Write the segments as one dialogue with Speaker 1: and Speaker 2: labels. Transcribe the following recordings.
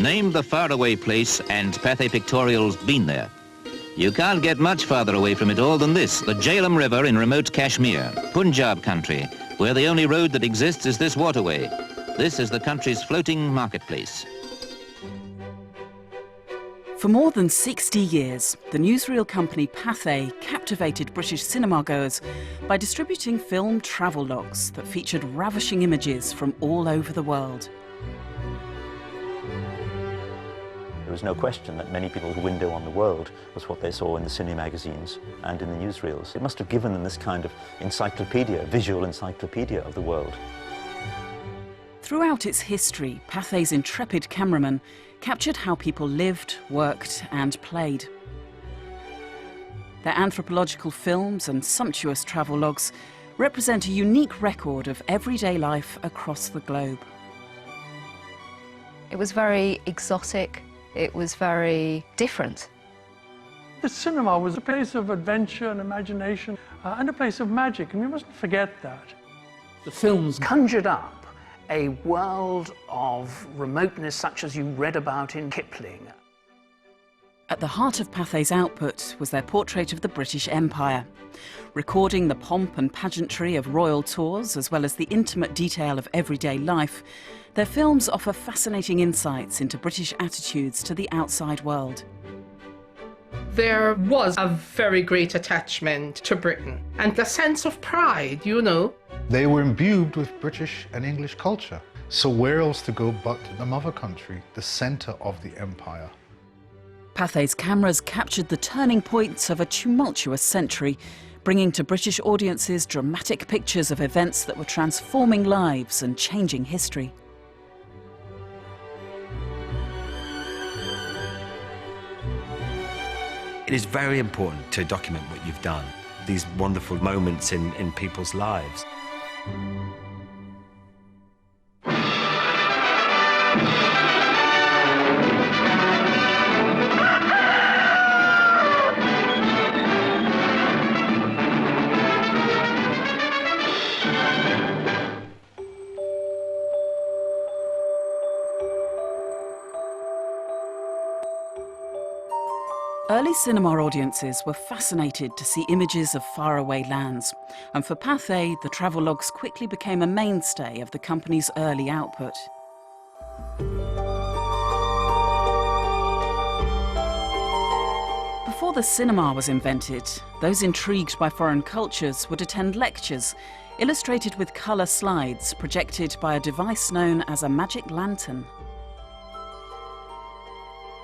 Speaker 1: Name the faraway place and Pathé Pictorial's been there. You can't get much farther away from it all than this, the Jhelum River in remote Kashmir, Punjab country, where the only road that exists is this waterway. This is the country's floating marketplace.
Speaker 2: For more than 60 years, the newsreel company Pathé captivated British cinema-goers by distributing film travellogues that featured ravishing images from all over the world.
Speaker 3: There was no question that many people's window on the world was what they saw in the cine magazines and in the newsreels. It must have given them this kind of encyclopedia, visual encyclopedia of the world.
Speaker 2: Throughout its history, Pathé's intrepid cameramen captured how people lived, worked and played. Their anthropological films and sumptuous travellogues represent a unique record of everyday life across the globe.
Speaker 4: It was very exotic. It was very different.
Speaker 5: The cinema was a place of adventure and imagination and a place of magic, and we mustn't forget that.
Speaker 6: The films conjured up a world of remoteness such as you read about in Kipling.
Speaker 2: At the heart of Pathé's output was their portrait of the British Empire. Recording the pomp and pageantry of royal tours, as well as the intimate detail of everyday life, their films offer fascinating insights into British attitudes to the outside world.
Speaker 7: There was a very great attachment to Britain and a sense of pride, you know.
Speaker 8: They were imbued with British and English culture. So where else to go but the mother country, the centre of the empire?
Speaker 2: Pathé's cameras captured the turning points of a tumultuous century, bringing to British audiences dramatic pictures of events that were transforming lives and changing history.
Speaker 9: It is very important to document what you've done, these wonderful moments in people's lives.
Speaker 2: Early cinema audiences were fascinated to see images of faraway lands, and for Pathé, the travellogues quickly became a mainstay of the company's early output. Before the cinema was invented, those intrigued by foreign cultures would attend lectures, illustrated with colour slides projected by a device known as a magic lantern.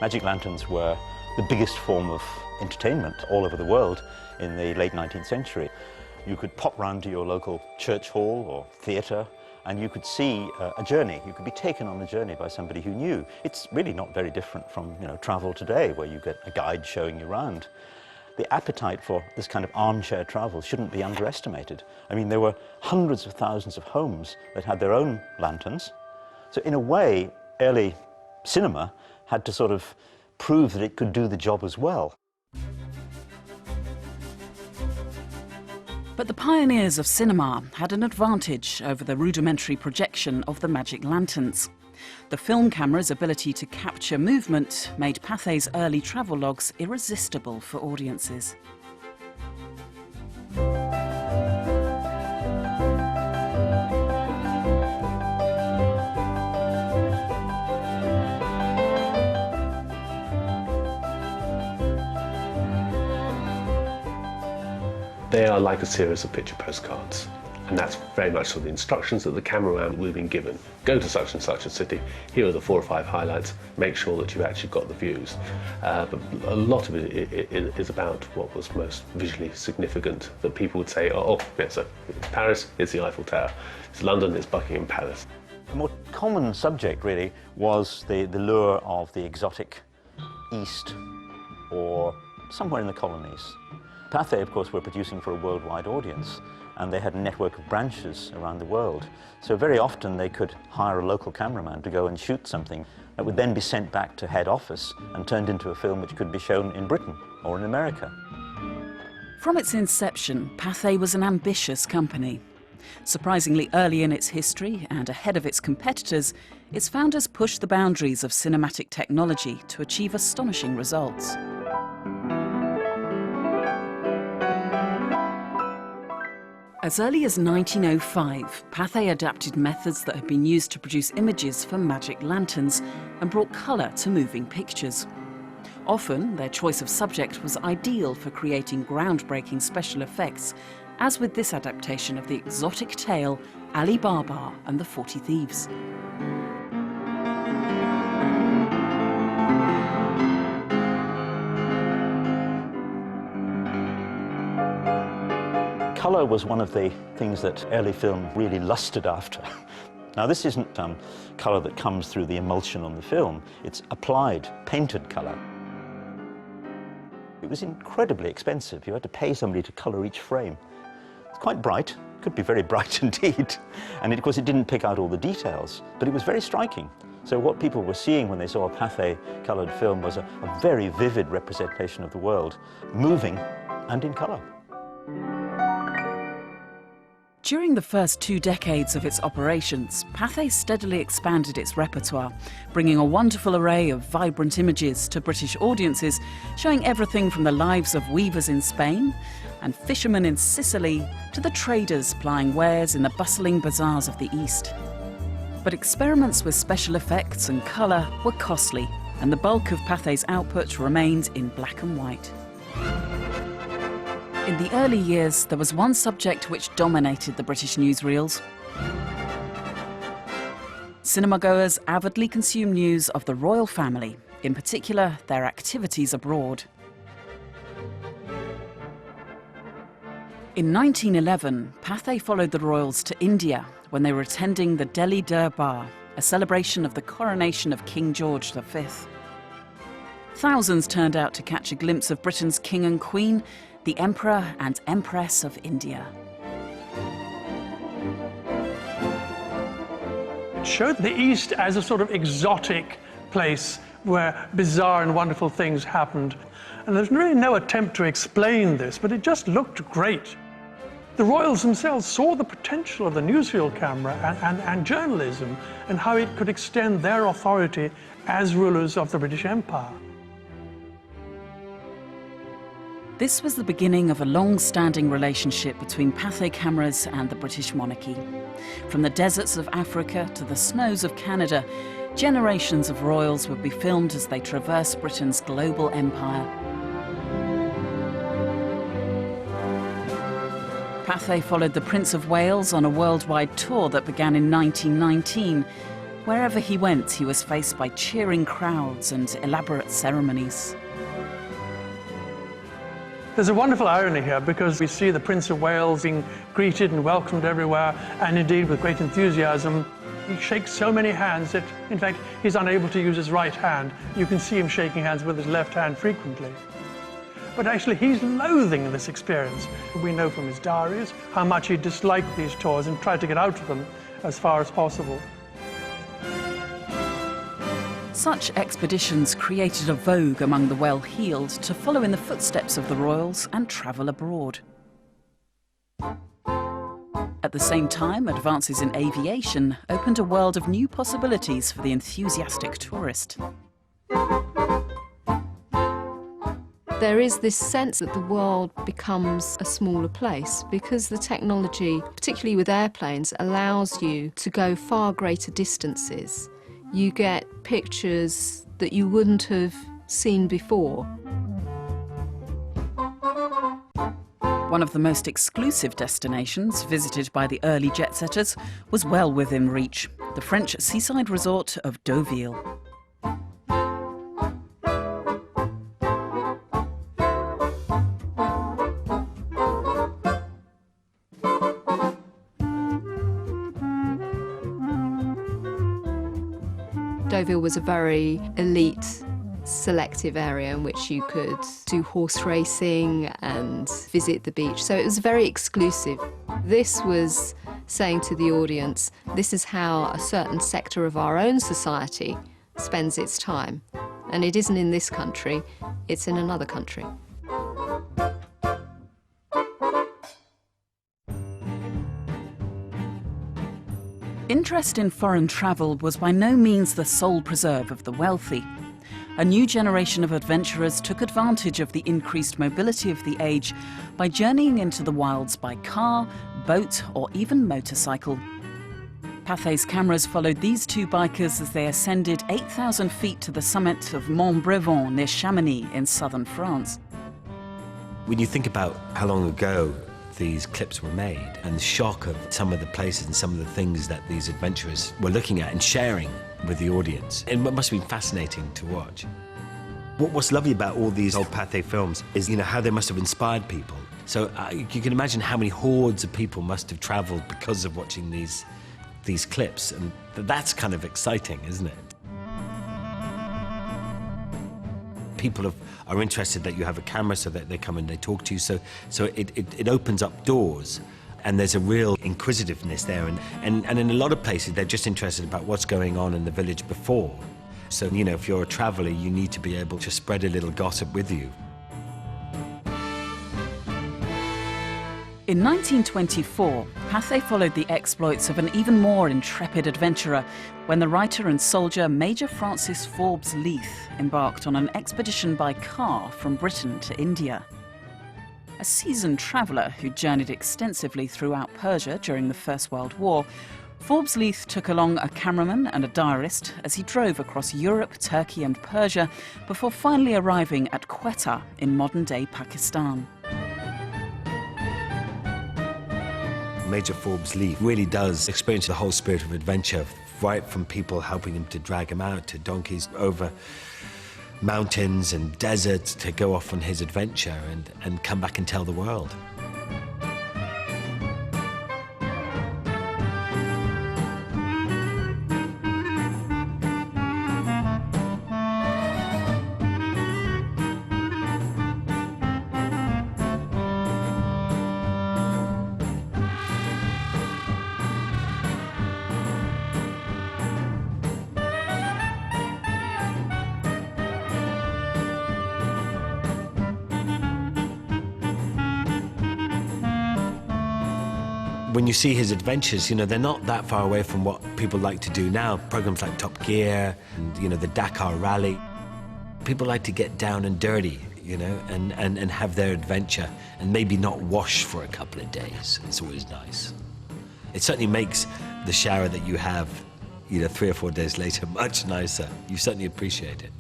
Speaker 3: Magic lanterns were the biggest form of entertainment all over the world in the late 19th century. You could pop round to your local church hall or theatre and you could see a journey. You could be taken on a journey by somebody who knew. It's really not very different from travel today, where you get a guide showing you around. The appetite for this kind of armchair travel shouldn't be underestimated. I mean, there were hundreds of thousands of homes that had their own lanterns. So in a way, early cinema had to sort of prove that it could do the job as well.
Speaker 2: But the pioneers of cinema had an advantage over the rudimentary projection of the magic lanterns. The film camera's ability to capture movement made Pathé's early travellogues irresistible for audiences.
Speaker 10: They are like a series of picture postcards, and that's very much sort of the instructions that the cameraman will have been given. Go to such and such a city, here are the 4 or 5 highlights, make sure that you've actually got the views. But a lot of it is about what was most visually significant, that people would say, oh yes, so Paris, it's the Eiffel Tower, it's London, it's Buckingham Palace.
Speaker 3: A more common subject really was the lure of the exotic East or somewhere in the colonies. Pathé, of course, were producing for a worldwide audience, and they had a network of branches around the world. So very often they could hire a local cameraman to go and shoot something that would then be sent back to head office and turned into a film which could be shown in Britain or in America.
Speaker 2: From its inception, Pathé was an ambitious company. Surprisingly early in its history and ahead of its competitors, its founders pushed the boundaries of cinematic technology to achieve astonishing results. As early as 1905, Pathé adapted methods that had been used to produce images for magic lanterns and brought colour to moving pictures. Often, their choice of subject was ideal for creating groundbreaking special effects, as with this adaptation of the exotic tale Ali Baba and the 40 Thieves.
Speaker 3: Colour was one of the things that early film really lusted after. Now, this isn't colour that comes through the emulsion on the film, it's applied, painted colour. It was incredibly expensive. You had to pay somebody to colour each frame. It's quite bright, could be very bright indeed. And of course it didn't pick out all the details, but it was very striking. So what people were seeing when they saw a Pathé coloured film was a very vivid representation of the world, moving and in colour.
Speaker 2: During the first 2 decades of its operations, Pathé steadily expanded its repertoire, bringing a wonderful array of vibrant images to British audiences, showing everything from the lives of weavers in Spain and fishermen in Sicily to the traders plying wares in the bustling bazaars of the East. But experiments with special effects and colour were costly, and the bulk of Pathé's output remained in black and white. In the early years, there was one subject which dominated the British newsreels. Cinemagoers avidly consumed news of the royal family, in particular their activities abroad. In 1911, Pathé followed the royals to India when they were attending the Delhi Durbar, a celebration of the coronation of King George V. Thousands turned out to catch a glimpse of Britain's king and queen, the Emperor and Empress of India.
Speaker 5: It showed the East as a sort of exotic place where bizarre and wonderful things happened. And there's really no attempt to explain this, but it just looked great. The royals themselves saw the potential of the newsreel camera and journalism and how it could extend their authority as rulers of the British Empire.
Speaker 2: This was the beginning of a long-standing relationship between Pathé cameras and the British monarchy. From the deserts of Africa to the snows of Canada, generations of royals would be filmed as they traversed Britain's global empire. Pathé followed the Prince of Wales on a worldwide tour that began in 1919. Wherever he went, he was faced by cheering crowds and elaborate ceremonies.
Speaker 5: There's a wonderful irony here because we see the Prince of Wales being greeted and welcomed everywhere, and indeed with great enthusiasm. He shakes so many hands that, in fact, he's unable to use his right hand. You can see him shaking hands with his left hand frequently. But actually, he's loathing this experience. We know from his diaries how much he disliked these tours and tried to get out of them as far as possible.
Speaker 2: Such expeditions created a vogue among the well-heeled to follow in the footsteps of the royals and travel abroad. At the same time, advances in aviation opened a world of new possibilities for the enthusiastic tourist.
Speaker 4: There is this sense that the world becomes a smaller place because the technology, particularly with airplanes, allows you to go far greater distances. You get pictures that you wouldn't have seen before.
Speaker 2: One of the most exclusive destinations visited by the early jet-setters was well within reach, the French seaside resort of Deauville.
Speaker 4: Deauville was a very elite, selective area in which you could do horse racing and visit the beach. So it was very exclusive. This was saying to the audience, this is how a certain sector of our own society spends its time. And it isn't in this country, it's in another country.
Speaker 2: Interest in foreign travel was by no means the sole preserve of the wealthy. A new generation of adventurers took advantage of the increased mobility of the age by journeying into the wilds by car, boat, or even motorcycle. Pathé's cameras followed these two bikers as they ascended 8,000 feet to the summit of Mont Brevon near Chamonix in southern France.
Speaker 9: When you think about how long ago these clips were made and the shock of some of the places and some of the things that these adventurers were looking at and sharing with the audience, it must have been fascinating to watch. What's lovely about all these old Pathé films is, how they must have inspired people. So you can imagine how many hordes of people must have traveled because of watching these clips, and that's kind of exciting, isn't it? People are interested that you have a camera, so that they come and they talk to you, so it opens up doors, and there's a real inquisitiveness there, and in a lot of places they're just interested about what's going on in the village before. So, if you're a traveller, you need to be able to spread a little gossip with you.
Speaker 2: In 1924, Pathé followed the exploits of an even more intrepid adventurer when the writer and soldier Major Francis Forbes Leith embarked on an expedition by car from Britain to India. A seasoned traveller who journeyed extensively throughout Persia during the First World War, Forbes Leith took along a cameraman and a diarist as he drove across Europe, Turkey and Persia before finally arriving at Quetta in modern-day Pakistan.
Speaker 9: Major Forbes Leith really does experience the whole spirit of adventure, right from people helping him to drag him out, to donkeys over mountains and deserts to go off on his adventure and come back and tell the world. When you see his adventures, they're not that far away from what people like to do now. Programs like Top Gear, and, the Dakar Rally. People like to get down and dirty, and have their adventure and maybe not wash for a couple of days. It's always nice. It certainly makes the shower that you have, 3 or 4 days later much nicer. You certainly appreciate it.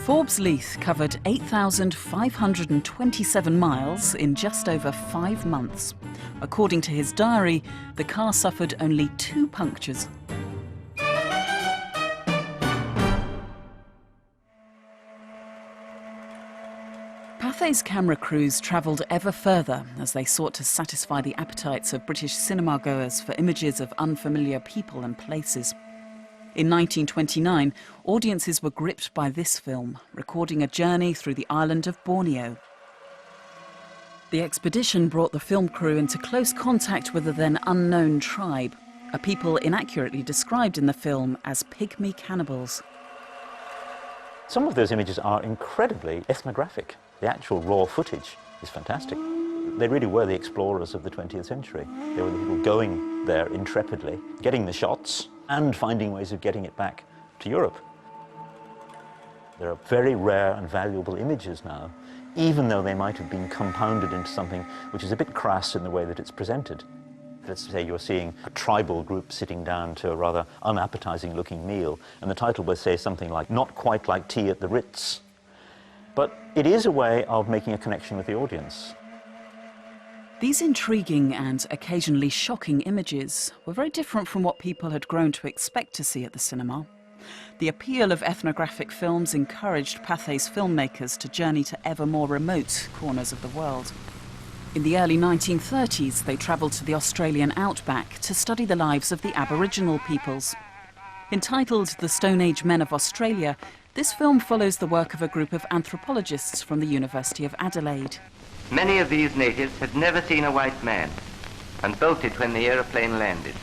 Speaker 2: Forbes Leith covered 8,527 miles in just over 5 months. According to his diary, the car suffered only 2 punctures. Pathé's camera crews travelled ever further as they sought to satisfy the appetites of British cinema-goers for images of unfamiliar people and places. In 1929, audiences were gripped by this film, recording a journey through the island of Borneo. The expedition brought the film crew into close contact with a then unknown tribe, a people inaccurately described in the film as pygmy cannibals.
Speaker 3: Some of those images are incredibly ethnographic. The actual raw footage is fantastic. They really were the explorers of the 20th century. They were the people going there intrepidly, getting the shots, and finding ways of getting it back to Europe. There are very rare and valuable images now, even though they might have been compounded into something which is a bit crass in the way that it's presented. Let's say you're seeing a tribal group sitting down to a rather unappetizing looking meal, and the title will say something like, "Not quite like tea at the Ritz." But it is a way of making a connection with the audience.
Speaker 2: These intriguing and occasionally shocking images were very different from what people had grown to expect to see at the cinema. The appeal of ethnographic films encouraged Pathé's filmmakers to journey to ever more remote corners of the world. In the early 1930s, they travelled to the Australian outback to study the lives of the Aboriginal peoples. Entitled The Stone Age Men of Australia, this film follows the work of a group of anthropologists from the University of Adelaide.
Speaker 11: Many of these natives had never seen a white man and bolted when the aeroplane landed.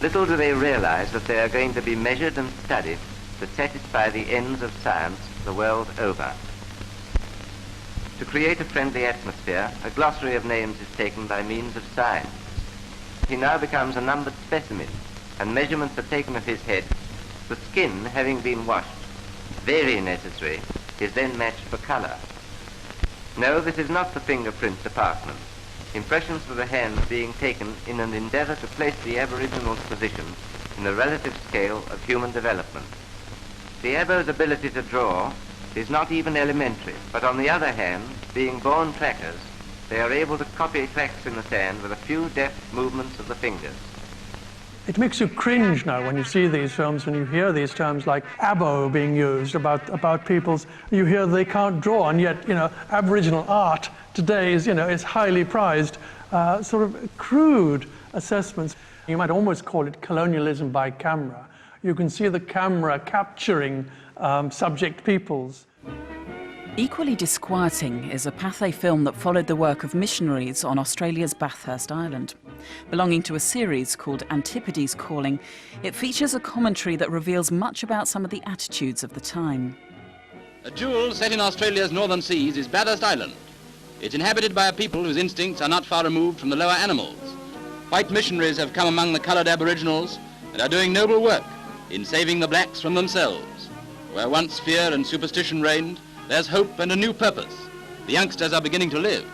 Speaker 11: Little do they realize that they are going to be measured and studied that satisfy the ends of science the world over. To create a friendly atmosphere, a glossary of names is taken by means of signs. He now becomes a numbered specimen, and measurements are taken of his head. The skin, having been washed, very necessary, is then matched for colour. No, this is not the fingerprint department. Impressions of the hands being taken in an endeavour to place the aboriginal's position in the relative scale of human development. The Abo's ability to draw is not even elementary, but on the other hand, being born trackers, they are able to copy tracks in the sand with a few deft movements of the fingers.
Speaker 5: It makes you cringe now when you see these films and you hear these terms like Abo being used about people's, you hear they can't draw, and yet, Aboriginal art today is, is highly prized. Sort of crude assessments. You might almost call it colonialism by camera. You can see the camera capturing subject peoples.
Speaker 2: Equally disquieting is a Pathé film that followed the work of missionaries on Australia's Bathurst Island. Belonging to a series called Antipodes Calling, it features a commentary that reveals much about some of the attitudes of the time.
Speaker 12: A jewel set in Australia's northern seas is Bathurst Island. It's inhabited by a people whose instincts are not far removed from the lower animals. White missionaries have come among the coloured Aboriginals and are doing noble work in saving the blacks from themselves. Where once fear and superstition reigned, there's hope and a new purpose. The youngsters are beginning to live.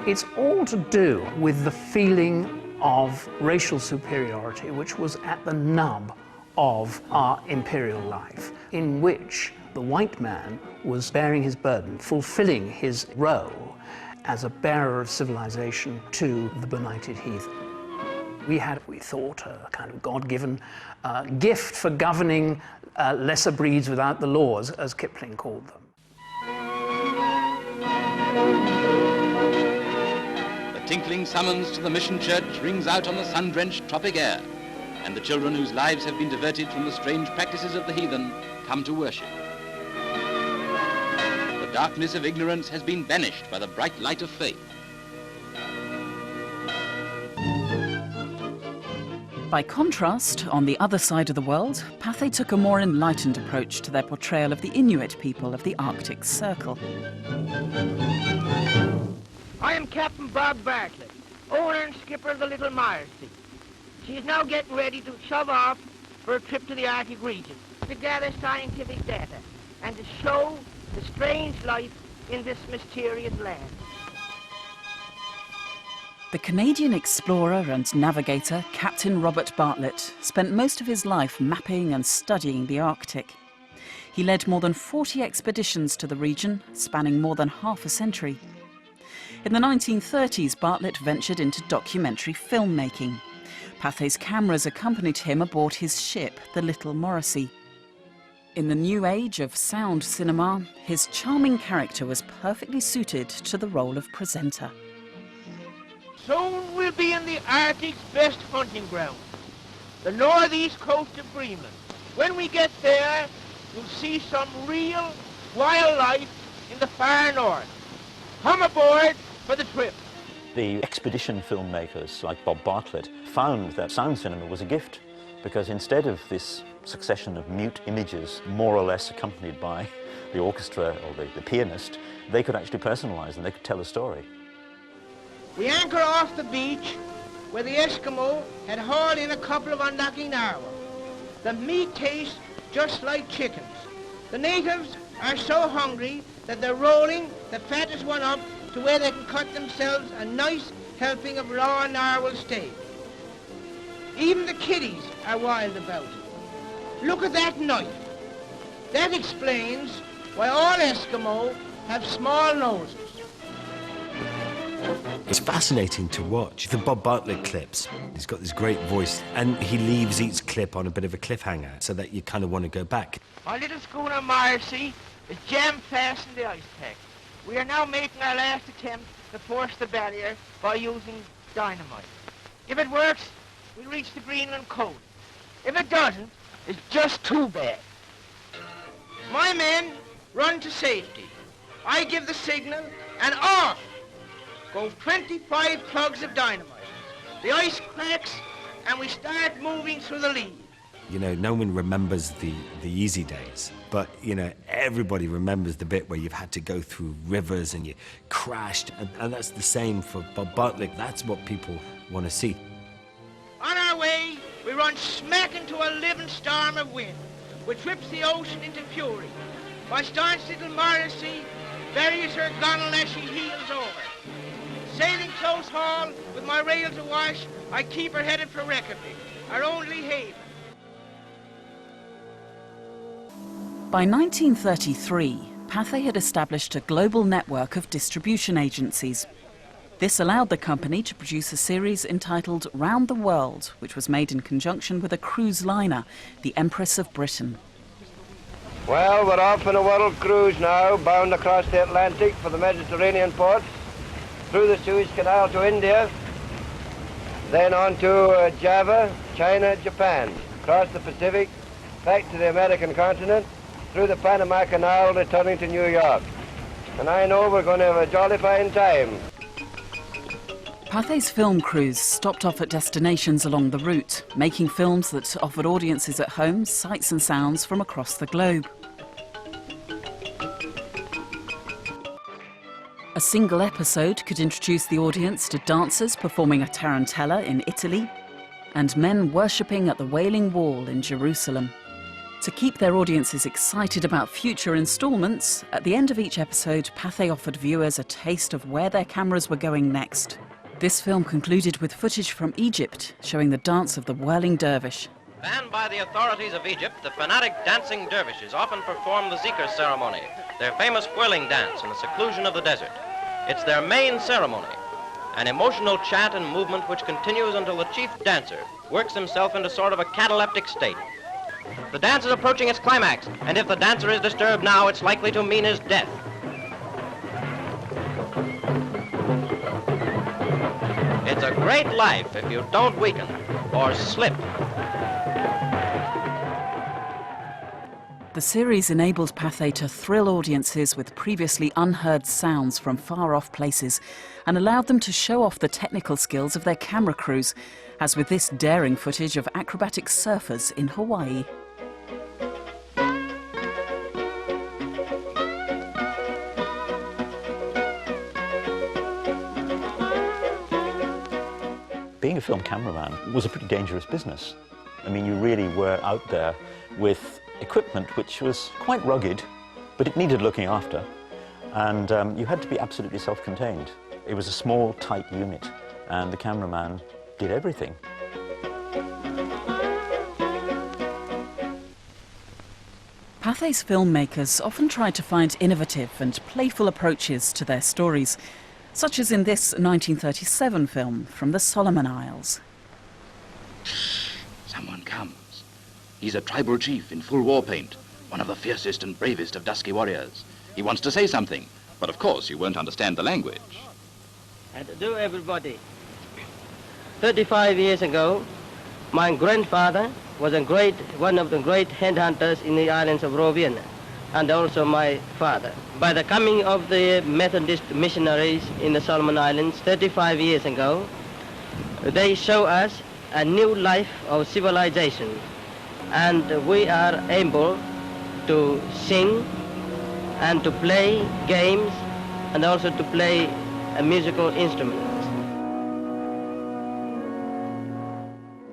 Speaker 6: It's all to do with the feeling of racial superiority, which was at the nub of our imperial life, in which the white man was bearing his burden, fulfilling his role as a bearer of civilization to the benighted heathen. We had, we thought, a kind of God-given gift for governing lesser breeds without the laws, as Kipling called them.
Speaker 12: The tinkling summons to the mission church rings out on the sun-drenched tropic air, and the children whose lives have been diverted from the strange practices of the heathen come to worship. The darkness of ignorance has been banished by the bright light of faith.
Speaker 2: By contrast, on the other side of the world, Pathé took a more enlightened approach to their portrayal of the Inuit people of the Arctic Circle.
Speaker 13: I am Captain Bob Bartlett, owner and skipper of the Little Marsden. She is now getting ready to shove off for a trip to the Arctic region to gather scientific data and to show the strange life in this mysterious land.
Speaker 2: The Canadian explorer and navigator, Captain Robert Bartlett, spent most of his life mapping and studying the Arctic. He led more than 40 expeditions to the region, spanning more than half a century. In the 1930s, Bartlett ventured into documentary filmmaking. Pathé's cameras accompanied him aboard his ship, the Little Morrissey. In the new age of sound cinema, his charming character was perfectly suited to the role of presenter.
Speaker 13: Soon we'll be in the Arctic's best hunting ground, the northeast coast of Greenland. When we get there, you'll see some real wildlife in the far north. Come aboard for the trip.
Speaker 3: The expedition filmmakers like Bob Bartlett found that sound cinema was a gift, because instead of this succession of mute images more or less accompanied by the orchestra or the pianist, they could actually personalize and they could tell a story.
Speaker 13: We anchor off the beach where the Eskimo had hauled in a couple of unlucky narwhal. The meat tastes just like chickens. The natives are so hungry that they're rolling the fattest one up to where they can cut themselves a nice helping of raw narwhal steak. Even the kiddies are wild about it. Look at that knife. That explains why all Eskimo have small noses.
Speaker 9: It's fascinating to watch the Bob Bartlett clips. He's got this great voice, and he leaves each clip on a bit of a cliffhanger so that you kind of want to go back.
Speaker 13: Our little schooner Marcy is jam-fast in the ice pack. We are now making our last attempt to force the barrier by using dynamite. If it works, we'll reach the Greenland coast. If it doesn't, it's just too bad. My men run to safety. I give the signal, and off go 25 plugs of dynamite. The ice cracks, and we start moving through the lead.
Speaker 9: You know, no one remembers the easy days, but, you know, everybody remembers the bit where you've had to go through rivers and you crashed, and that's the same for Bob Bartlett. That's what people want to see.
Speaker 13: On our way, we run smack into a living storm of wind, which whips the ocean into fury. My staunch little Morrissey buries her gunwale as she heels over. Sailing close haul with my rails awash, I keep her headed for Reykjavik, our only haven.
Speaker 2: By 1933, Pathé had established a global network of distribution agencies. This allowed the company to produce a series entitled Round the World, which was made in conjunction with a cruise liner, the Empress of Britain.
Speaker 14: Well, we're off on a world cruise now, bound across the Atlantic for the Mediterranean ports, through the Suez Canal to India, then on to Java, China, Japan, across the Pacific, back to the American continent, through the Panama Canal, returning to New York. And I know we're going to have a jolly fine time.
Speaker 2: Pathé's film crews stopped off at destinations along the route, making films that offered audiences at home sights and sounds from across the globe. A single episode could introduce the audience to dancers performing a tarantella in Italy and men worshipping at the Wailing Wall in Jerusalem. To keep their audiences excited about future instalments, at the end of each episode, Pathé offered viewers a taste of where their cameras were going next. This film concluded with footage from Egypt showing the dance of the whirling dervish.
Speaker 15: Banned by the authorities of Egypt, the fanatic dancing dervishes often perform the zikr ceremony, their famous whirling dance in the seclusion of the desert. It's their main ceremony, an emotional chant and movement which continues until the chief dancer works himself into sort of a cataleptic state. The dance is approaching its climax, and if the dancer is disturbed now, it's likely to mean his death. It's a great life if you don't weaken or slip.
Speaker 2: The series enabled Pathé to thrill audiences with previously unheard sounds from far-off places and allowed them to show off the technical skills of their camera crews, as with this daring footage of acrobatic surfers in Hawaii.
Speaker 3: Being a film cameraman was a pretty dangerous business. I mean, you really were out there with equipment which was quite rugged, but it needed looking after, and you had to be absolutely self-contained. It was a small, tight unit, and the cameraman did everything.
Speaker 2: Pathé's filmmakers often tried to find innovative and playful approaches to their stories, such as in this 1937 film from the Solomon Isles.
Speaker 12: Someone comes. He's a tribal chief in full war paint, one of the fiercest and bravest of dusky warriors. He wants to say something, but of course you won't understand the language.
Speaker 16: Hello, everybody. 35 years ago, my grandfather was one of the great headhunters in the islands of Rovian, and also my father. By the coming of the Methodist missionaries in the Solomon Islands 35 years ago, they show us a new life of civilization, and we are able to sing and to play games and also to play a musical instrument.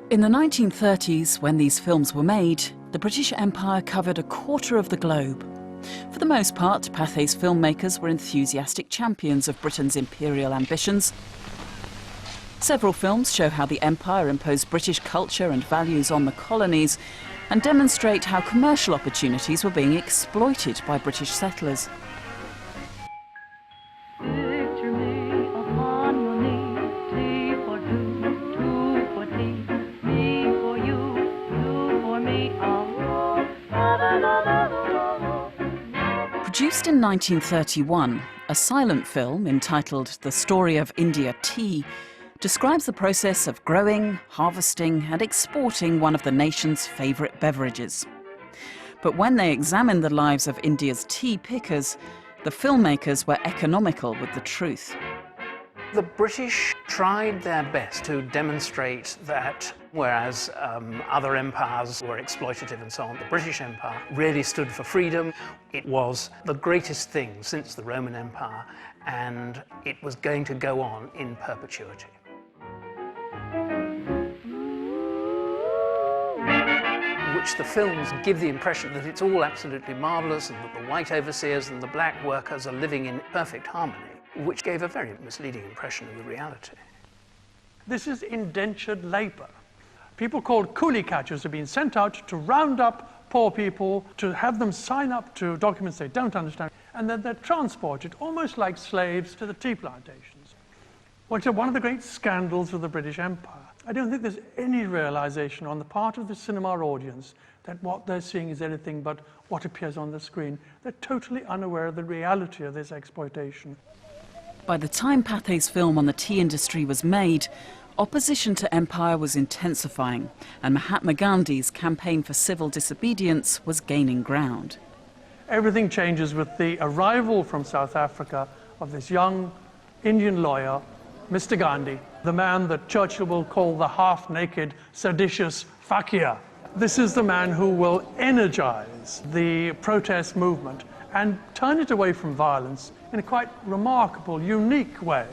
Speaker 2: In the 1930s, when these films were made, the British Empire covered a quarter of the globe. For the most part, Pathé's filmmakers were enthusiastic champions of Britain's imperial ambitions. Several films show how the Empire imposed British culture and values on the colonies and demonstrate how commercial opportunities were being exploited by British settlers. Produced in 1931, a silent film entitled The Story of India Tea describes the process of growing, harvesting and exporting one of the nation's favourite beverages. But when they examined the lives of India's tea pickers, the filmmakers were economical with the truth.
Speaker 6: The British tried their best to demonstrate that Whereas other empires were exploitative and so on, the British Empire really stood for freedom. It was the greatest thing since the Roman Empire, and it was going to go on in perpetuity. Which the films give the impression that it's all absolutely marvellous and that the white overseers and the black workers are living in perfect harmony, which gave a very misleading impression of the reality.
Speaker 5: This is indentured labour. People called coolie catchers have been sent out to round up poor people, to have them sign up to documents they don't understand, and then they're transported, almost like slaves, to the tea plantations. Well, it's one of the great scandals of the British Empire. I don't think there's any realization on the part of the cinema audience that what they're seeing is anything but what appears on the screen. They're totally unaware of the reality of this exploitation.
Speaker 2: By the time Pathé's film on the tea industry was made, opposition to empire was intensifying, and Mahatma Gandhi's campaign for civil disobedience was gaining ground.
Speaker 5: Everything changes with the arrival from South Africa of this young Indian lawyer, Mr. Gandhi, the man that Churchill will call the half-naked, seditious fakir. This is the man who will energize the protest movement and turn it away from violence in a quite remarkable, unique way.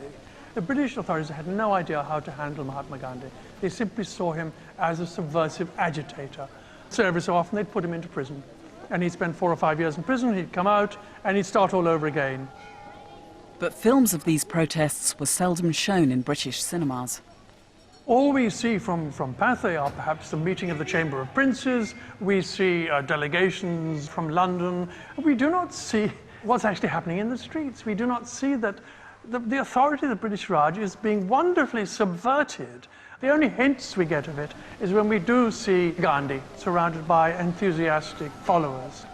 Speaker 5: The British authorities had no idea how to handle Mahatma Gandhi. They simply saw him as a subversive agitator. So every so often they'd put him into prison. And he'd spend 4 or 5 years in prison, he'd come out, and he'd start all over again.
Speaker 2: But films of these protests were seldom shown in British cinemas.
Speaker 5: All we see from Pathé are perhaps the meeting of the Chamber of Princes, we see delegations from London. We do not see what's actually happening in the streets. We do not see that the authority of the British Raj is being wonderfully subverted. The only hints we get of it is when we do see Gandhi surrounded by enthusiastic followers.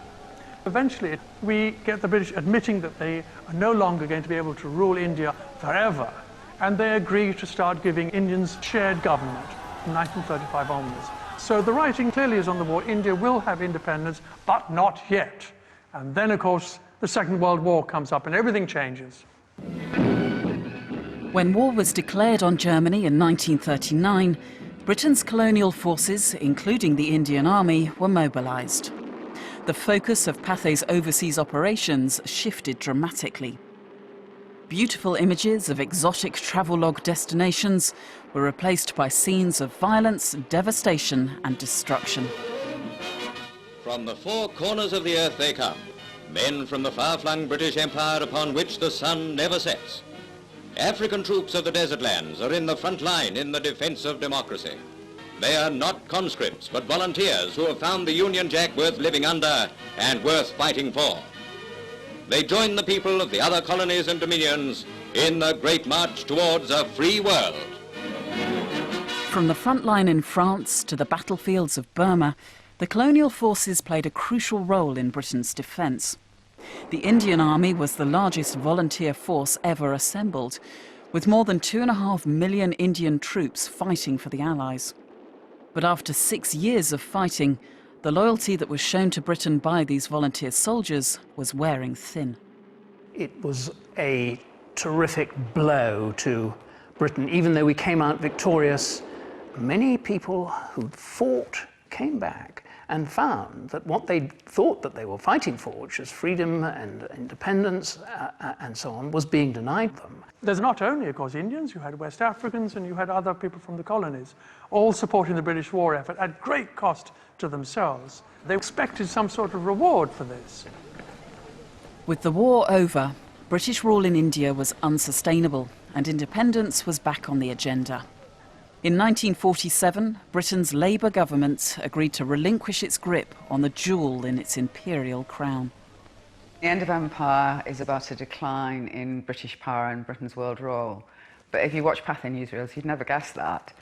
Speaker 5: Eventually, we get the British admitting that they are no longer going to be able to rule India forever, and they agree to start giving Indians shared government from 1935 onwards. So the writing clearly is on the wall. India will have independence, but not yet. And then, of course, the Second World War comes up and everything changes.
Speaker 2: When war was declared on Germany in 1939, Britain's colonial forces, including the Indian Army, were mobilised. The focus of Pathé's overseas operations shifted dramatically. Beautiful images of exotic travelogue destinations were replaced by scenes of violence, devastation and destruction.
Speaker 17: From the 4 corners of the earth they come, men from the far-flung British Empire upon which the sun never sets. African troops of the desert lands are in the front line in the defense of democracy. They are not conscripts, but volunteers who have found the Union Jack worth living under and worth fighting for. They join the people of the other colonies and dominions in the great march towards a free world.
Speaker 2: From the front line in France to the battlefields of Burma, the colonial forces played a crucial role in Britain's defence. The Indian Army was the largest volunteer force ever assembled, with more than 2.5 million Indian troops fighting for the Allies. But after 6 years of fighting, the loyalty that was shown to Britain by these volunteer soldiers was wearing thin.
Speaker 6: It was a terrific blow to Britain. Even though we came out victorious, many people who'd fought came back and found that what they thought that they were fighting for, which was freedom and independence and so on, was being denied them.
Speaker 5: There's not only, of course, Indians, you had West Africans and you had other people from the colonies, all supporting the British war effort at great cost to themselves. They expected some sort of reward for this.
Speaker 2: With the war over, British rule in India was unsustainable and independence was back on the agenda. In 1947, Britain's Labour government agreed to relinquish its grip on the jewel in its imperial crown.
Speaker 18: The end of empire is about a decline in British power and Britain's world role. But if you watch Pathé newsreels, you'd never guess that.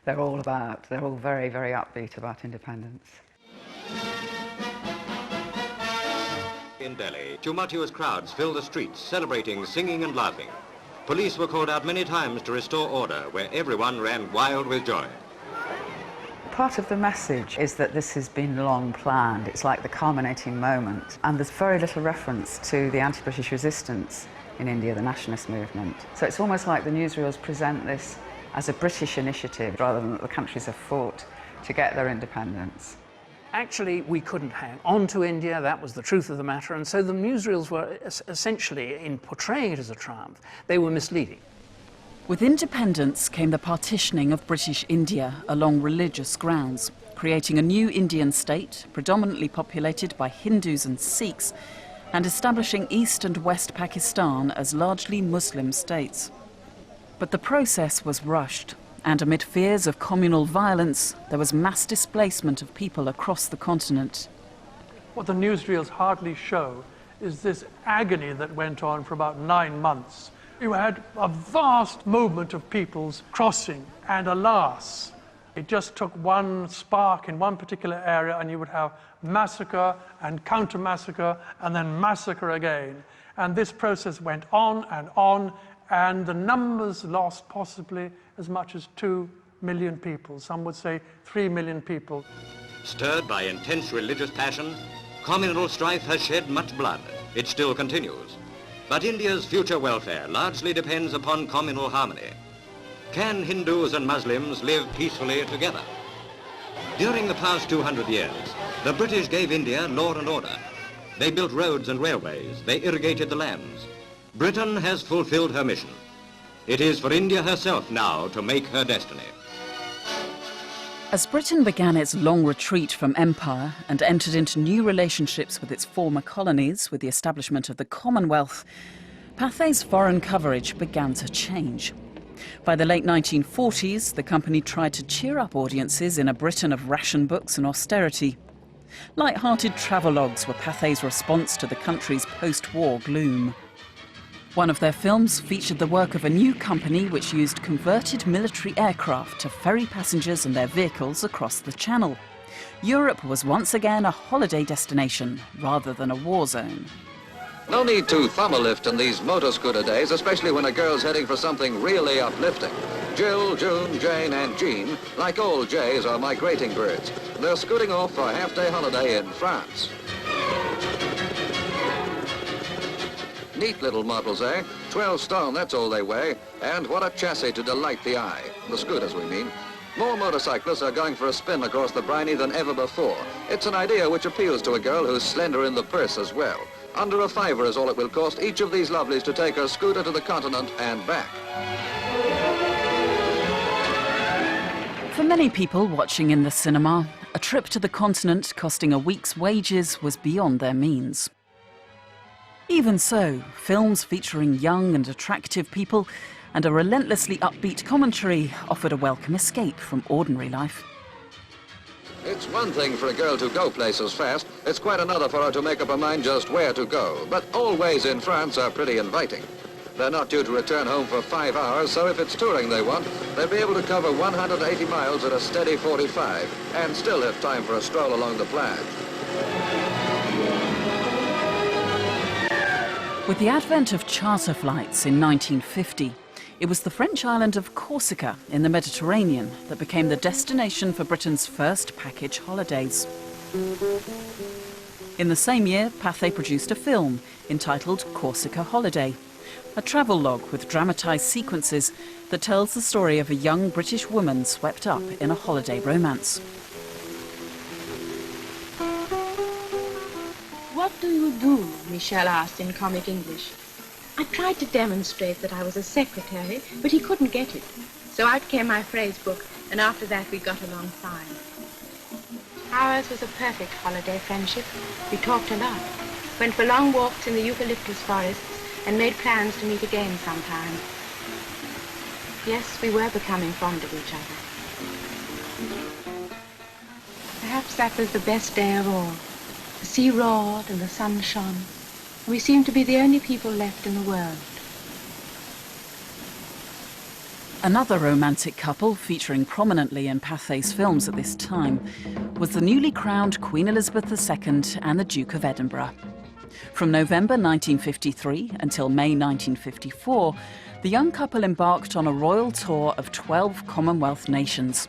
Speaker 18: They're all very, very upbeat about independence.
Speaker 17: In Delhi, tumultuous crowds filled the streets, celebrating, singing and laughing. Police were called out many times to restore order, where everyone ran wild with joy.
Speaker 18: Part of the message is that this has been long planned. It's like the culminating moment. And there's very little reference to the anti-British resistance in India, the nationalist movement. So it's almost like the newsreels present this as a British initiative rather than that the countries have fought to get their independence.
Speaker 6: Actually, we couldn't hang on to India, that was the truth of the matter, and so the newsreels were essentially, in portraying it as a triumph, they were misleading.
Speaker 2: With independence came the partitioning of British India along religious grounds, creating a new Indian state predominantly populated by Hindus and Sikhs, and establishing East and West Pakistan as largely Muslim states. But the process was rushed, and amid fears of communal violence, there was mass displacement of people across the continent.
Speaker 5: What the newsreels hardly show is this agony that went on for about 9 months. You had a vast movement of peoples crossing, and alas, it just took one spark in one particular area and you would have massacre and counter-massacre and then massacre again. And this process went on, and the numbers lost possibly as much as 2 million people. Some would say 3 million people.
Speaker 17: Stirred by intense religious passion, communal strife has shed much blood. It still continues. But India's future welfare largely depends upon communal harmony. Can Hindus and Muslims live peacefully together? During the past 200 years, the British gave India law and order. They built roads and railways. They irrigated the lands. Britain has fulfilled her mission. It is for India herself now to make her destiny.
Speaker 2: As Britain began its long retreat from empire and entered into new relationships with its former colonies with the establishment of the Commonwealth, Pathé's foreign coverage began to change. By the late 1940s, the company tried to cheer up audiences in a Britain of ration books and austerity. Light-hearted travelogues were Pathé's response to the country's post-war gloom. One of their films featured the work of a new company which used converted military aircraft to ferry passengers and their vehicles across the Channel. Europe was once again a holiday destination rather than a war zone.
Speaker 19: No need to thumb a lift in these motor scooter days, especially when a girl's heading for something really uplifting. Jill, June, Jane and Jean, like all jays, are migrating birds. They're scooting off for a half-day holiday in France. Neat little models, eh? 12 stone, that's all they weigh. And what a chassis to delight the eye. The scooters, we mean. More motorcyclists are going for a spin across the briny than ever before. It's an idea which appeals to a girl who's slender in the purse as well. Under a fiver is all it will cost each of these lovelies to take her scooter to the continent and back.
Speaker 2: For many people watching in the cinema, a trip to the continent costing a week's wages was beyond their means. Even so, films featuring young and attractive people and a relentlessly upbeat commentary offered a welcome escape from ordinary life.
Speaker 19: It's one thing for a girl to go places fast. It's quite another for her to make up her mind just where to go. But all ways in France are pretty inviting. They're not due to return home for 5 hours, so if it's touring they want, they'll be able to cover 180 miles at a steady 45 and still have time for a stroll along the plage.
Speaker 2: With the advent of charter flights in 1950, it was the French island of Corsica in the Mediterranean that became the destination for Britain's first package holidays. In the same year, Pathé produced a film entitled Corsica Holiday, a travelogue with dramatised sequences that tells the story of a young British woman swept up in a holiday romance.
Speaker 20: What do you do? Michel asked in comic English. I tried to demonstrate that I was a secretary, but he couldn't get it. So out came my phrase book, and after that we got along fine. Ours was a perfect holiday friendship. We talked a lot, went for long walks in the eucalyptus forests, and made plans to meet again sometime. Yes, we were becoming fond of each other. Perhaps that was the best day of all. The sea roared and the sun shone. We seemed to be the only people left in the world.
Speaker 2: Another romantic couple featuring prominently in Pathé's films at this time was the newly crowned Queen Elizabeth II and the Duke of Edinburgh. From November 1953 until May 1954, the young couple embarked on a royal tour of 12 Commonwealth nations.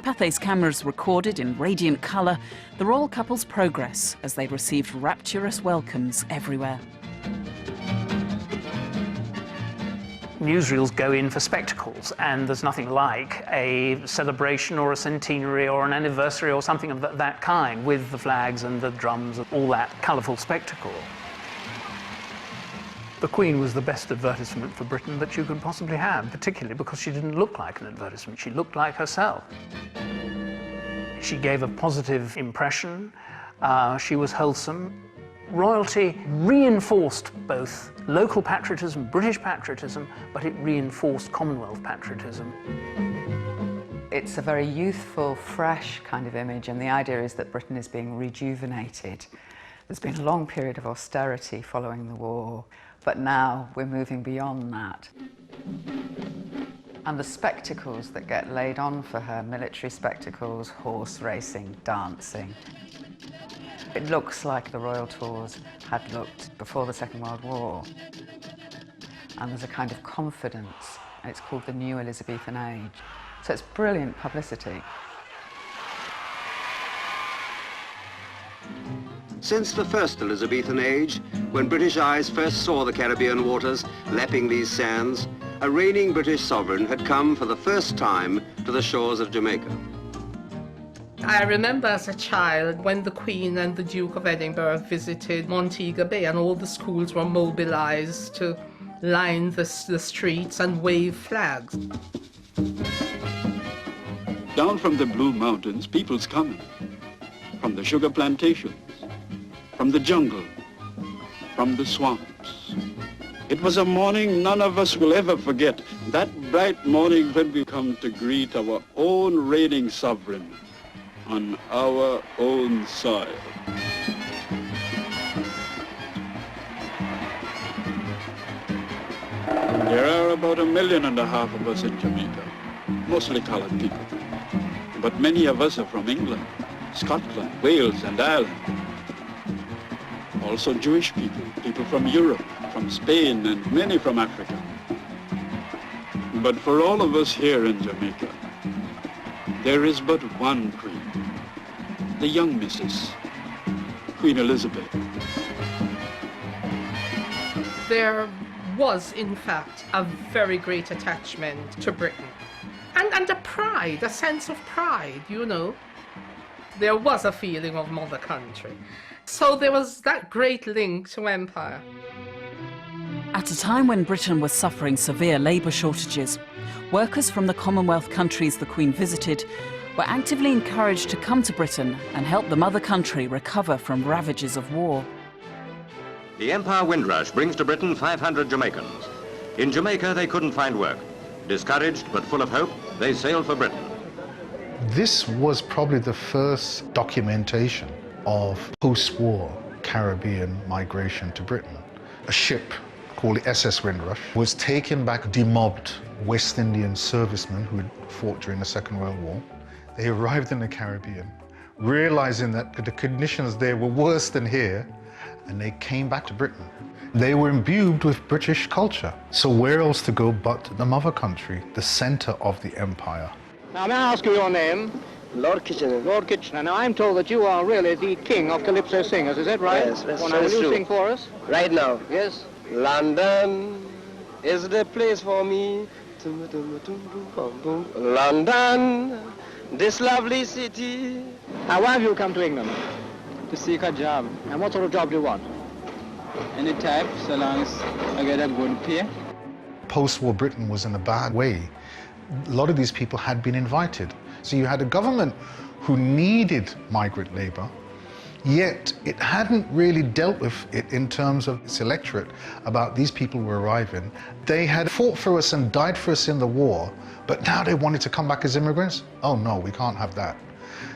Speaker 2: Pathé's cameras recorded in radiant colour the royal couple's progress as they received rapturous welcomes everywhere.
Speaker 6: newsreels go in for spectacles, and there's nothing like a celebration or a centenary or an anniversary or something of that kind with the flags and the drums and all that colourful spectacle. The Queen was the best advertisement for Britain that you could possibly have, particularly because she didn't look like an advertisement, she looked like herself. She gave a positive impression, she was wholesome. Royalty reinforced both local patriotism, British patriotism, but it reinforced Commonwealth patriotism.
Speaker 18: It's a very youthful, fresh kind of image, and the idea is that Britain is being rejuvenated. There's been a long period of austerity following the war, but now we're moving beyond that. And the spectacles that get laid on for her, military spectacles, horse racing, dancing. It looks like the royal tours had looked before the Second World War. And there's a kind of confidence, and it's called the New Elizabethan Age. So it's brilliant publicity.
Speaker 21: Since the first Elizabethan age, when British eyes first saw the Caribbean waters lapping these sands, a reigning British sovereign had come for the first time to the shores of Jamaica.
Speaker 7: I remember as a child when the Queen and the Duke of Edinburgh visited Montego Bay, and all the schools were mobilized to line the streets and wave flags.
Speaker 22: Down from the Blue Mountains, people's coming. From the sugar plantations, from the jungle, from the swamps. It was a morning none of us will ever forget. That bright morning when we come to greet our own reigning sovereign on our own soil. There are about 1.5 million of us in Jamaica, mostly colored people. But many of us are from England, Scotland, Wales, and Ireland. Also Jewish people, people from Europe, from Spain, and many from Africa. But for all of us here in Jamaica, there is but one queen, the young Mrs. Queen Elizabeth.
Speaker 7: There was, in fact, a very great attachment to Britain. And a pride, a sense of pride, you know. There was a feeling of mother country. So there was that great link to empire.
Speaker 2: At a time when Britain was suffering severe labour shortages, workers from the Commonwealth countries the Queen visited were actively encouraged to come to Britain and help the mother country recover from ravages of war.
Speaker 17: The Empire Windrush brings to Britain 500 Jamaicans. In Jamaica, they couldn't find work. Discouraged but full of hope, they sailed for Britain.
Speaker 8: This was probably the first documentation of post-war Caribbean migration to Britain. A ship called the SS Windrush was taking back demobbed West Indian servicemen who had fought during the Second World War. They arrived in the Caribbean, realizing that the conditions there were worse than here, and they came back to Britain. They were imbued with British culture. So where else to go but the mother country, the center of the empire?
Speaker 23: Now, may I ask you your name? Lord Kitchener. Lord Kitchener. Now, I'm told that you are really the king of calypso singers, is that right?
Speaker 14: Yes, that's
Speaker 23: well, now, will you
Speaker 14: true.
Speaker 23: sing for us?
Speaker 14: Right now.
Speaker 23: Yes.
Speaker 14: London is the place for me. London, this lovely city.
Speaker 23: Now, why have you come to England?
Speaker 14: To seek a job.
Speaker 23: And what sort of job do you want?
Speaker 14: Any type, so long as I get a good pay.
Speaker 8: Post-war Britain was in a bad way. A lot of these people had been invited. So you had a government who needed migrant labor, yet it hadn't really dealt with it in terms of its electorate about these people were arriving. They had fought for us and died for us in the war, but now they wanted to come back as immigrants? Oh no, we can't have that.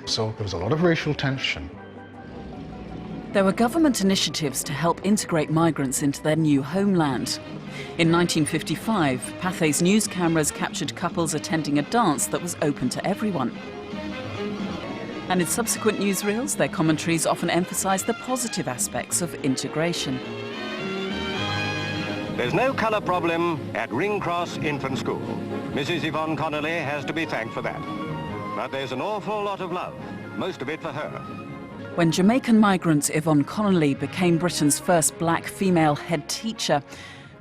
Speaker 8: So there was a lot of racial tension.
Speaker 2: There were government initiatives to help integrate migrants into their new homeland. In 1955, Pathé's news cameras captured couples attending a dance that was open to everyone. And in subsequent newsreels, their commentaries often emphasised the positive aspects of integration.
Speaker 24: There's no colour problem at Ring Cross Infant School. Mrs. Yvonne Connolly has to be thanked for that. But there's an awful lot of love, most of it for her.
Speaker 2: When Jamaican migrant Yvonne Connolly became Britain's first black female head teacher,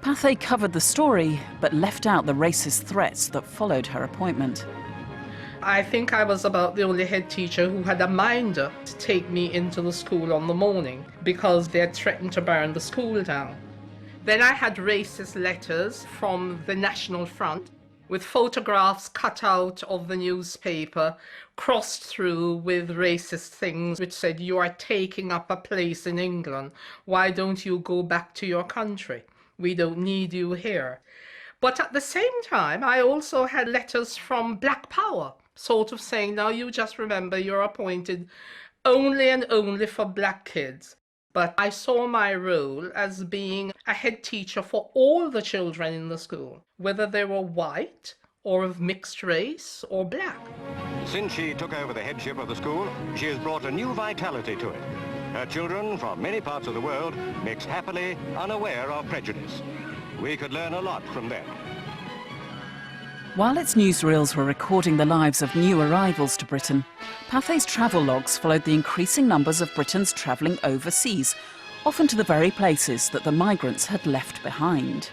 Speaker 2: Pathé covered the story, but left out the racist threats that followed her appointment.
Speaker 7: I think I was about the only head teacher who had a minder to take me into the school on the morning because they had threatened to burn the school down. Then I had racist letters from the National Front with photographs cut out of the newspaper, crossed through with racist things which said, "You are taking up a place in England. Why don't you go back to your country? We don't need you here." But at the same time, I also had letters from Black Power, sort of saying, now you just remember you're appointed only and only for black kids. But I saw my role as being a head teacher for all the children in the school, whether they were white or of mixed race or black.
Speaker 24: Since she took over the headship of the school, she has brought a new vitality to it. Her children from many parts of the world mix happily, unaware of prejudice. We could learn a lot from them.
Speaker 2: While its newsreels were recording the lives of new arrivals to Britain, Pathé's travel logs followed the increasing numbers of Britons travelling overseas, often to the very places that the migrants had left behind.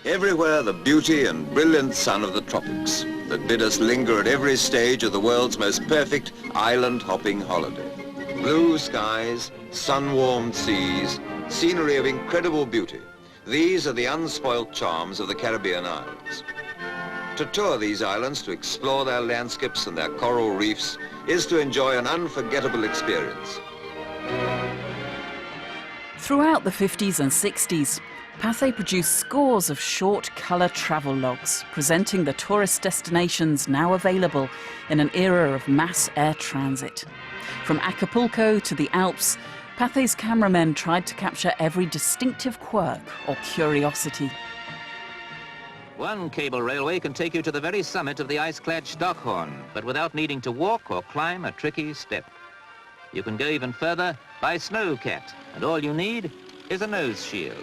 Speaker 19: Everywhere the beauty and brilliant sun of the tropics that bid us linger at every stage of the world's most perfect island-hopping holiday. Blue skies, sun-warmed seas, scenery of incredible beauty. These are the unspoilt charms of the Caribbean islands. To tour these islands, to explore their landscapes and their coral reefs, is to enjoy an unforgettable experience.
Speaker 2: Throughout the 50s and 60s, Pathé produced scores of short colour travel logs, presenting the tourist destinations now available in an era of mass air transit. From Acapulco to the Alps, Pathé's cameramen tried to capture every distinctive quirk or curiosity.
Speaker 1: One cable railway can take you to the very summit of the ice-clad Stockhorn, but without needing to walk or climb a tricky step. You can go even further by Snowcat, and all you need is a nose shield.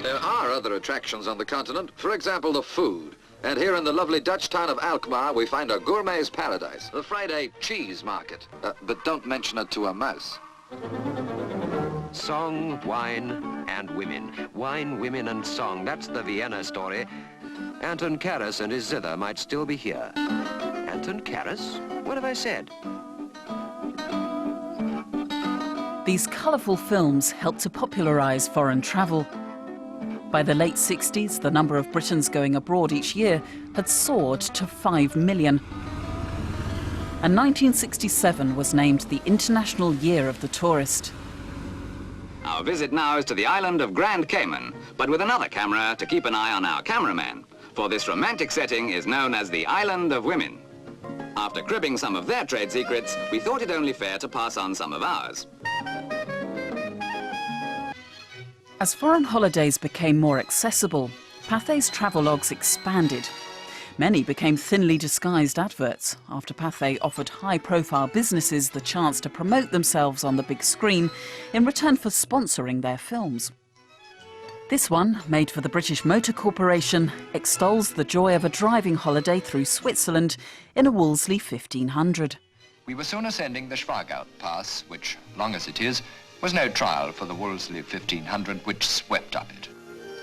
Speaker 19: There are other attractions on the continent, for example, the food. And here in the lovely Dutch town of Alkmaar, we find a gourmet's paradise, the Friday cheese market. But don't mention it to a mouse.
Speaker 21: Song, wine, and women. Wine, women, and song. That's the Vienna story. Anton Karas and his zither might still be here. Anton Karas? What have I said?
Speaker 2: These colourful films helped to popularise foreign travel. By the late 60s, the number of Britons going abroad each year had soared to 5 million. And 1967 was named the International Year of the Tourist.
Speaker 4: Our visit now is to the island of Grand Cayman, but with another camera to keep an eye on our cameraman, for this romantic setting is known as the Island of Women. After cribbing some of their trade secrets, we thought it only fair to pass on some of ours.
Speaker 2: As foreign holidays became more accessible, Pathé's travelogues expanded. Many became thinly disguised adverts after Pathé offered high-profile businesses the chance to promote themselves on the big screen in return for sponsoring their films. This one, made for the British Motor Corporation, extols the joy of a driving holiday through Switzerland in a Wolseley 1500.
Speaker 10: We were soon ascending the Schwargau Pass, which, long as it is, was no trial for the Wolseley 1500, which swept up it.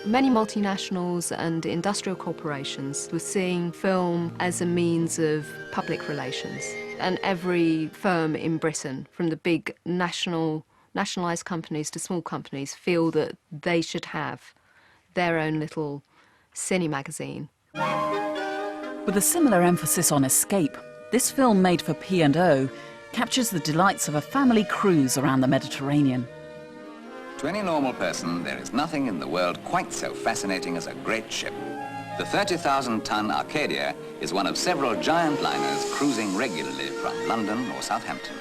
Speaker 11: Many multinationals and industrial corporations were seeing film as a means of public relations. And every firm in Britain, from the big nationalised companies to small companies, feel that they should have their own little cine magazine.
Speaker 2: With a similar emphasis on escape, this film made for P&O captures the delights of a family cruise around the Mediterranean.
Speaker 4: To any normal person, there is nothing in the world quite so fascinating as a great ship. The 30,000-ton Arcadia is one of several giant liners cruising regularly from London or Southampton.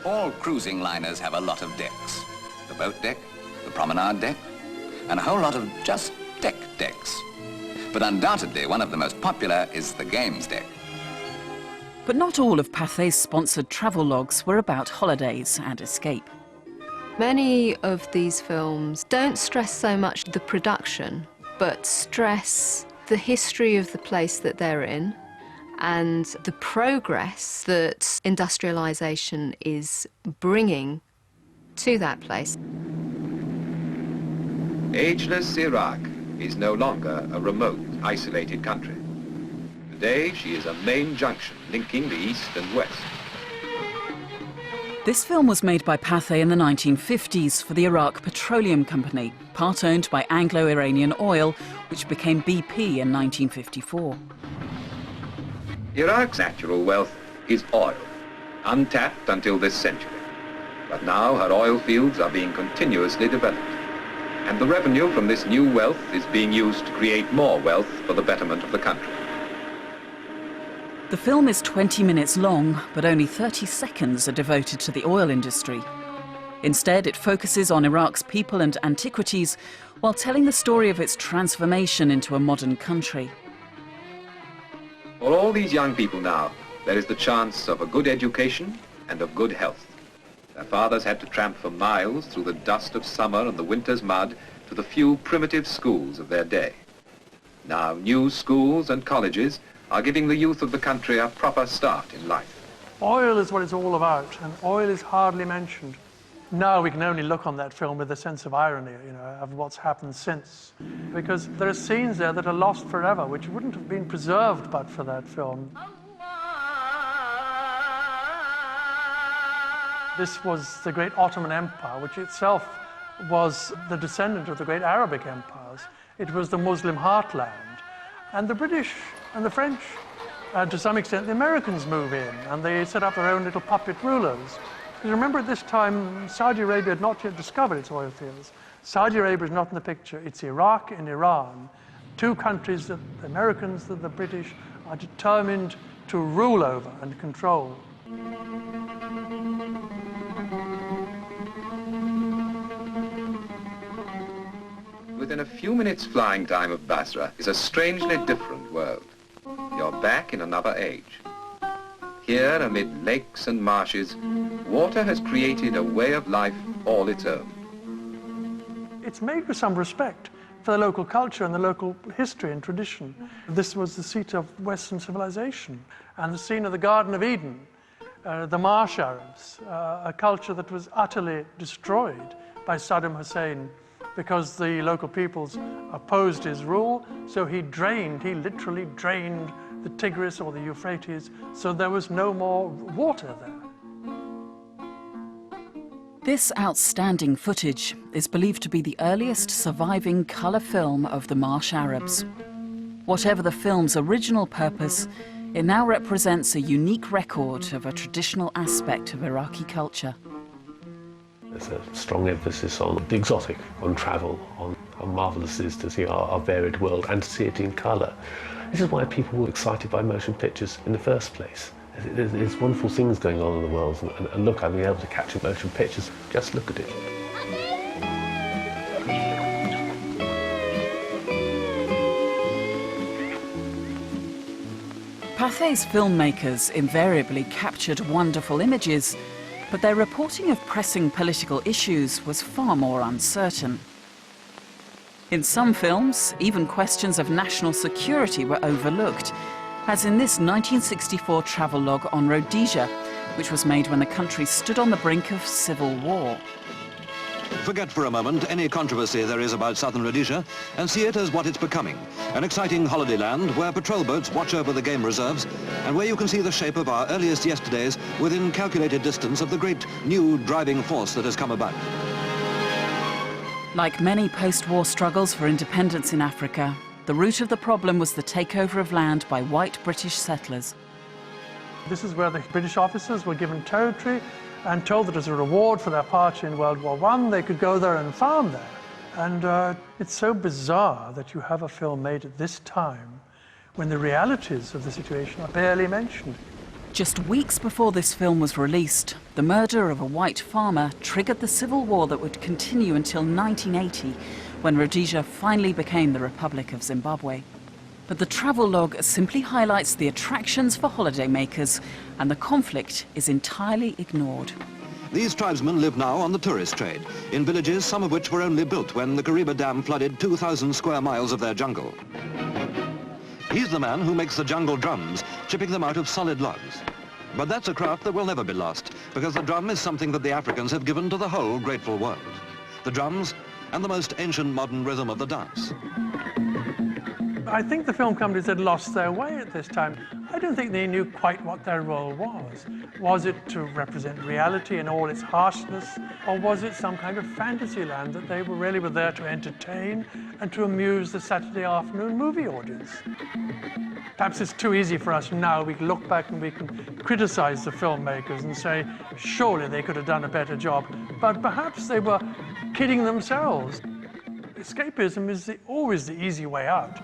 Speaker 4: All cruising liners have a lot of decks. The boat deck, the promenade deck, and a whole lot of just decks. But undoubtedly, one of the most popular is the games deck.
Speaker 2: But not all of Pathé's sponsored travelogues were about holidays and escape.
Speaker 11: Many of these films don't stress so much the production, but stress the history of the place that they're in and the progress that industrialisation is bringing to that place.
Speaker 3: Ageless Iraq is no longer a remote, isolated country. Today, she is a main junction linking the East and West.
Speaker 2: This film was made by Pathé in the 1950s for the Iraq Petroleum Company, part owned by Anglo-Iranian Oil, which became BP in 1954.
Speaker 3: Iraq's natural wealth is oil, untapped until this century. But now her oil fields are being continuously developed. And the revenue from this new wealth is being used to create more wealth for the betterment of the country.
Speaker 2: The film is 20 minutes long, but only 30 seconds are devoted to the oil industry. Instead, it focuses on Iraq's people and antiquities while telling the story of its transformation into a modern country.
Speaker 3: For all these young people now, there is the chance of a good education and of good health. Their fathers had to tramp for miles through the dust of summer and the winter's mud to the few primitive schools of their day. Now new schools and colleges are giving the youth of the country a proper start in life.
Speaker 5: Oil is what it's all about, and oil is hardly mentioned. Now we can only look on that film with a sense of irony, of what's happened since. Because there are scenes there that are lost forever, which wouldn't have been preserved but for that film. This was the great Ottoman Empire, which itself was the descendant of the great Arabic empires. It was the Muslim heartland. And the British and the French, and to some extent the Americans move in, and they set up their own little puppet rulers. Because remember, at this time, Saudi Arabia had not yet discovered its oil fields. Saudi Arabia is not in the picture. It's Iraq and Iran, two countries that the Americans and the British are determined to rule over and control.
Speaker 3: Within a few minutes flying time of Basra is a strangely different world. You're back in another age. Here, amid lakes and marshes, water has created a way of life all its own.
Speaker 5: It's made with some respect for the local culture and the local history and tradition. This was the seat of Western civilization and the scene of the Garden of Eden, the Marsh Arabs, a culture that was utterly destroyed by Saddam Hussein because the local peoples opposed his rule, so he literally drained the Tigris or the Euphrates, so there was no more water there.
Speaker 2: This outstanding footage is believed to be the earliest surviving colour film of the Marsh Arabs. Whatever the film's original purpose, it now represents a unique record of a traditional aspect of Iraqi culture.
Speaker 9: There's a strong emphasis on the exotic, on travel, on how marvellous it is to see our varied world and to see it in colour. This is why people were excited by motion pictures in the first place. There's wonderful things going on in the world, and look, I've been able to capture motion pictures. Just look at it.
Speaker 2: Pathé's filmmakers invariably captured wonderful images, but their reporting of pressing political issues was far more uncertain. In some films, even questions of national security were overlooked, as in this 1964 travelogue on Rhodesia, which was made when the country stood on the brink of civil war.
Speaker 13: Forget for a moment any controversy there is about southern Rhodesia and see it as what it's becoming, an exciting holiday land where patrol boats watch over the game reserves and where you can see the shape of our earliest yesterdays within calculated distance of the great new driving force that has come about.
Speaker 2: Like many post-war struggles for independence in Africa, the root of the problem was the takeover of land by white British settlers.
Speaker 5: This is where the British officers were given territory and told that as a reward for their part in World War I, they could go there and farm there. And it's so bizarre that you have a film made at this time when the realities of the situation are barely mentioned.
Speaker 2: Just weeks before this film was released, the murder of a white farmer triggered the civil war that would continue until 1980, when Rhodesia finally became the Republic of Zimbabwe. But the travelogue simply highlights the attractions for holidaymakers, and the conflict is entirely ignored.
Speaker 13: These tribesmen live now on the tourist trade, in villages some of which were only built when the Kariba Dam flooded 2,000 square miles of their jungle. He's the man who makes the jungle drums, chipping them out of solid logs. But that's a craft that will never be lost, because the drum is something that the Africans have given to the whole grateful world. The drums and the most ancient modern rhythm of the dance.
Speaker 5: I think the film companies had lost their way at this time. I don't think they knew quite what their role was. Was it to represent reality in all its harshness, or was it some kind of fantasy land that they really were there to entertain and to amuse the Saturday afternoon movie audience? Perhaps it's too easy for us now. We can look back and we can criticize the filmmakers and say, surely they could have done a better job. But perhaps they were kidding themselves. Escapism is always the easy way out.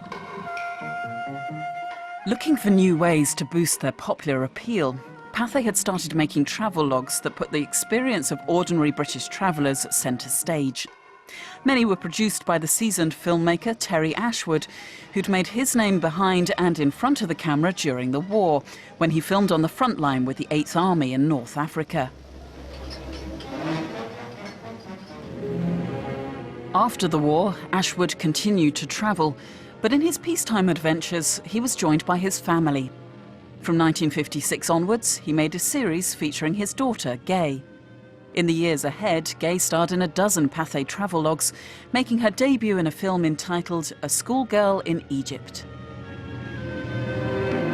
Speaker 2: Looking for new ways to boost their popular appeal, Pathé had started making travel logs that put the experience of ordinary British travellers centre stage. Many were produced by the seasoned filmmaker Terry Ashwood, who'd made his name behind and in front of the camera during the war, when he filmed on the front line with the 8th Army in North Africa. After the war, Ashwood continued to travel, but in his peacetime adventures, he was joined by his family. From 1956 onwards, he made a series featuring his daughter, Gay. In the years ahead, Gay starred in a dozen Pathé travelogues, making her debut in a film entitled A Schoolgirl in Egypt.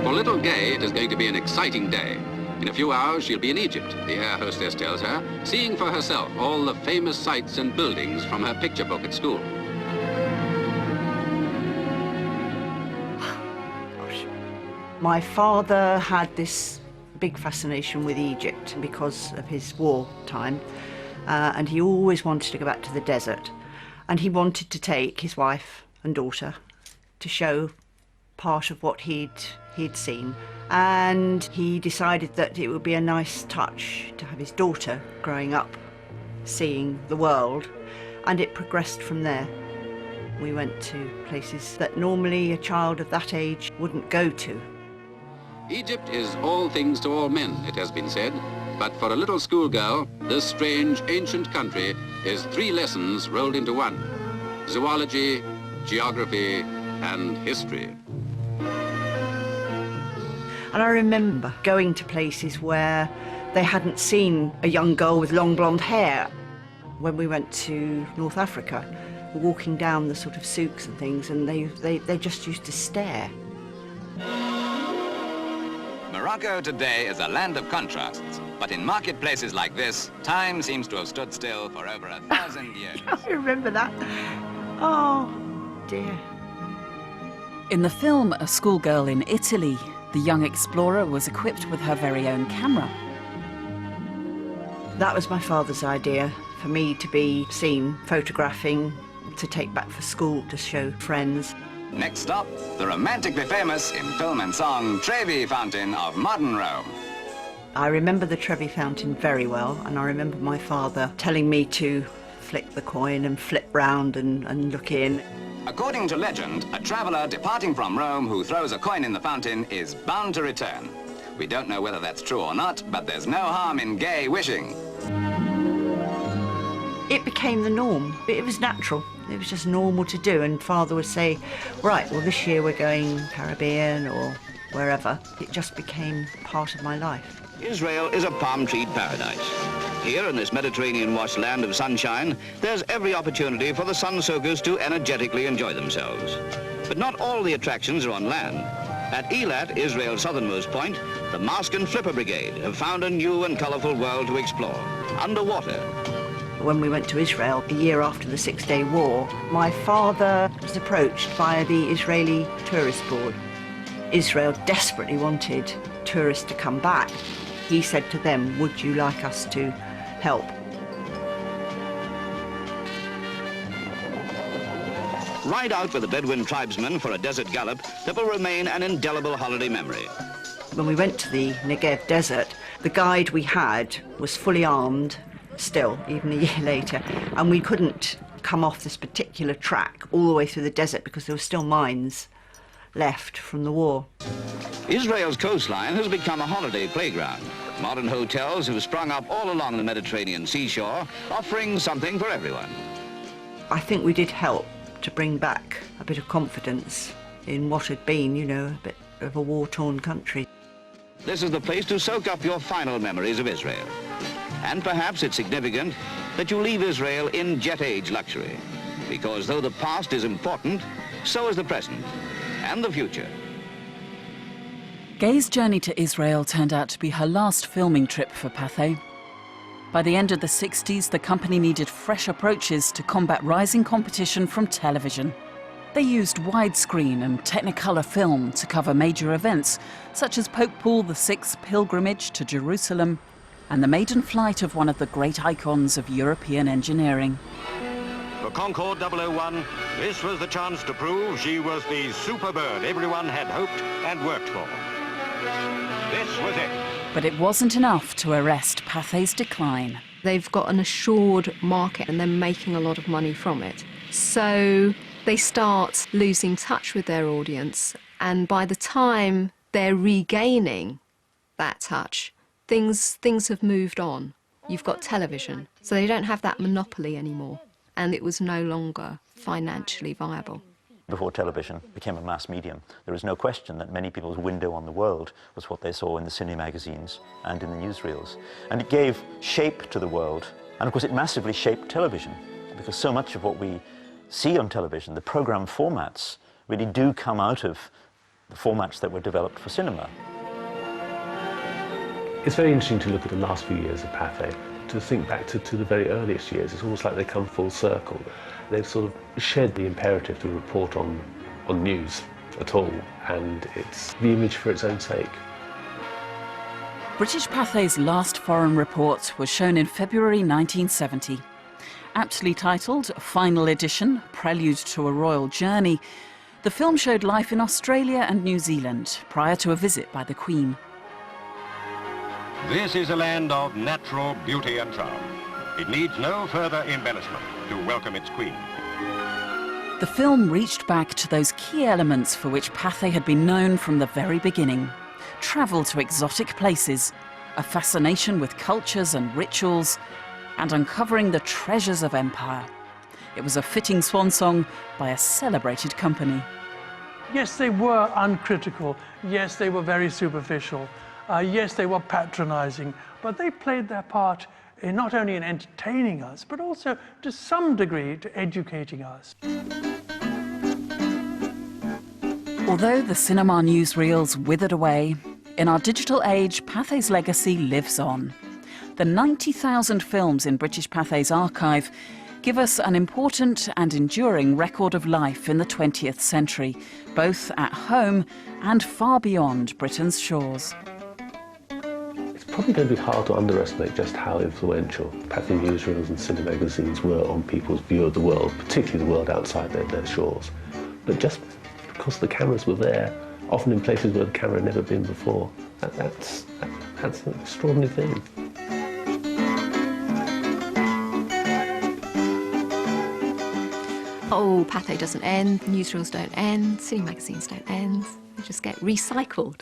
Speaker 19: For little Gay, it is going to be an exciting day. In a few hours, she'll be in Egypt, the air hostess tells her, seeing for herself all the famous sights and buildings from her picture book at school.
Speaker 12: My father had this big fascination with Egypt because of his war time, and he always wanted to go back to the desert, and he wanted to take his wife and daughter to show part of what he'd seen, and he decided that it would be a nice touch to have his daughter growing up seeing the world, and it progressed from there. We went to places that normally a child of that age wouldn't go to.
Speaker 19: Egypt is all things to all men, it has been said, but for a little schoolgirl, this strange ancient country is 3 lessons rolled into one: zoology, geography, and history.
Speaker 12: And I remember going to places where they hadn't seen a young girl with long blonde hair. When we went to North Africa, walking down the sort of souks and things, and they just used to stare.
Speaker 4: Morocco today is a land of contrasts, but in marketplaces like this, time seems to have stood still for over 1,000 years.
Speaker 12: I remember that. Oh, dear.
Speaker 2: In the film A Schoolgirl in Italy, the young explorer was equipped with her very own camera.
Speaker 12: That was my father's idea, for me to be seen photographing, to take back for school, to show friends.
Speaker 4: Next stop, the romantically famous, in film and song, Trevi Fountain of modern Rome.
Speaker 12: I remember the Trevi Fountain very well, and I remember my father telling me to flick the coin and flip round and look in.
Speaker 4: According to legend, a traveller departing from Rome who throws a coin in the fountain is bound to return. We don't know whether that's true or not, but there's no harm in gay wishing.
Speaker 12: It became the norm. It was natural. It was just normal to do, and Father would say, right, well, this year we're going Caribbean or wherever. It just became part of my life.
Speaker 15: Israel is a palm tree paradise. Here in this Mediterranean-washed land of sunshine, there's every opportunity for the sun-soakers to energetically enjoy themselves. But not all the attractions are on land. At Eilat, Israel's southernmost point, the Mask and Flipper Brigade have found a new and colourful world to explore, underwater.
Speaker 12: When we went to Israel, a year after the Six-Day War, my father was approached by the Israeli Tourist Board. Israel desperately wanted tourists to come back. He said to them, would you like us to help?
Speaker 15: Ride out with the Bedouin tribesmen for a desert gallop that will remain an indelible holiday memory.
Speaker 12: When we went to the Negev desert, the guide we had was fully armed, still, even a year later, and we couldn't come off this particular track all the way through the desert because there were still mines left from the war.
Speaker 15: Israel's coastline has become a holiday playground. Modern hotels have sprung up all along the Mediterranean seashore, offering something for everyone.
Speaker 12: I think we did help to bring back a bit of confidence in what had been, you know, a bit of a war-torn country.
Speaker 15: this is the place to soak up your final memories of Israel. And perhaps it's significant that you leave Israel in jet age luxury, because though the past is important, so is the present and the future.
Speaker 2: Gay's journey to Israel turned out to be her last filming trip for Pathé. By the end of the 60s, the company needed fresh approaches to combat rising competition from television. They used widescreen and Technicolor film to cover major events, such as Pope Paul VI's pilgrimage to Jerusalem and the maiden flight of one of the great icons of European engineering.
Speaker 24: For Concorde 001, this was the chance to prove she was the super bird everyone had hoped and worked for. This was it.
Speaker 2: But it wasn't enough to arrest Pathé's decline.
Speaker 11: They've got an assured market and they're making a lot of money from it. So they start losing touch with their audience, and by the time they're regaining that touch, things have moved on. You've got television, so they don't have that monopoly anymore, and it was no longer financially viable.
Speaker 6: Before television became a mass medium, there was no question that many people's window on the world was what they saw in the cine magazines and in the newsreels. And it gave shape to the world. And of course it massively shaped television, because so much of what we see on television, the program formats, really do come out of the formats that were developed for cinema.
Speaker 9: It's very interesting to look at the last few years of Pathé, to think back to the very earliest years. It's almost like they come full circle. They've sort of shed the imperative to report on news at all, and it's the image for its own sake.
Speaker 2: British Pathé's last foreign report was shown in February 1970. Aptly titled Final Edition, Prelude to a Royal Journey, the film showed life in Australia and New Zealand prior to a visit by the Queen.
Speaker 24: This is a land of natural beauty and charm. It needs no further embellishment to welcome its queen.
Speaker 2: The film reached back to those key elements for which Pathé had been known from the very beginning. Travel to exotic places, a fascination with cultures and rituals, and uncovering the treasures of empire. It was a fitting swan song by a celebrated company.
Speaker 5: Yes, they were uncritical. Yes, they were very superficial. Yes, they were patronizing, but they played their part in not only in entertaining us, but also to some degree to educating us.
Speaker 2: Although the cinema newsreels withered away, in our digital age, Pathé's legacy lives on. The 90,000 films in British Pathé's archive give us an important and enduring record of life in the 20th century, both at home and far beyond Britain's shores.
Speaker 9: It's probably going to be hard to underestimate just how influential Pathé newsreels and cinema magazines were on people's view of the world, particularly the world outside their shores. But just because the cameras were there, often in places where the camera had never been before, that's an extraordinary thing.
Speaker 11: Oh, Pathé doesn't end, newsreels don't end, cinema magazines don't end, they just get recycled.